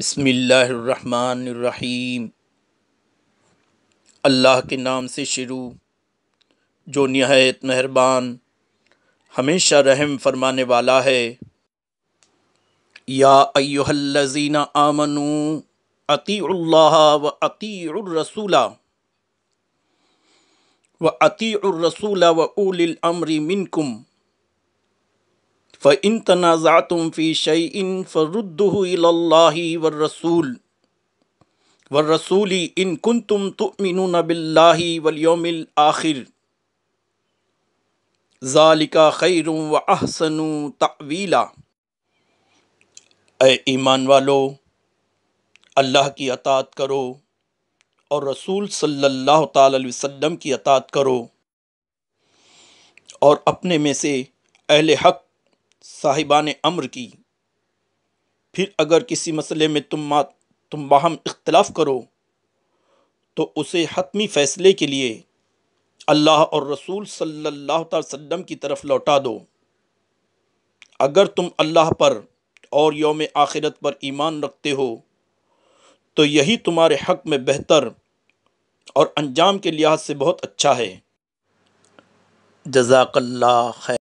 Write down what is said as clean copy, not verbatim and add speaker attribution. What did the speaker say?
Speaker 1: بسم اللہ الرحمن الرحیم۔ اللہ کے نام سے شروع جو نہایت مہربان ہمیشہ رحم فرمانے والا ہے۔ یا ایہا الذین آمنوا اطیعوا اللہ و اطیعوا الرسول و اولی الامر منکم فَإِن تَنَازَعْتُمْ فِي شَيْءٍ فَرُدُّوهُ إِلَى اللَّهِ والرسول إن كنتم تؤمنون بالله واليوم الآخر ذَلِكَ خَيْرٌ وَأَحْسَنُ تَأْوِيلًا۔ اے ایمان والو، اللہ کی اطاعت کرو اور رسول صلی اللہ تعالی علیہ وسلم کی اطاعت کرو، اور اپنے میں سے اہل حق صاحبان امر کی۔ پھر اگر کسی مسئلے میں تم باہم اختلاف کرو تو اسے حتمی فیصلے کے لیے اللہ اور رسول صلی اللہ تعالی وسلم کی طرف لوٹا دو۔ اگر تم اللہ پر اور یوم آخرت پر ایمان رکھتے ہو تو یہی تمہارے حق میں بہتر اور انجام کے لحاظ سے بہت اچھا ہے۔ جزاک اللہ خیر۔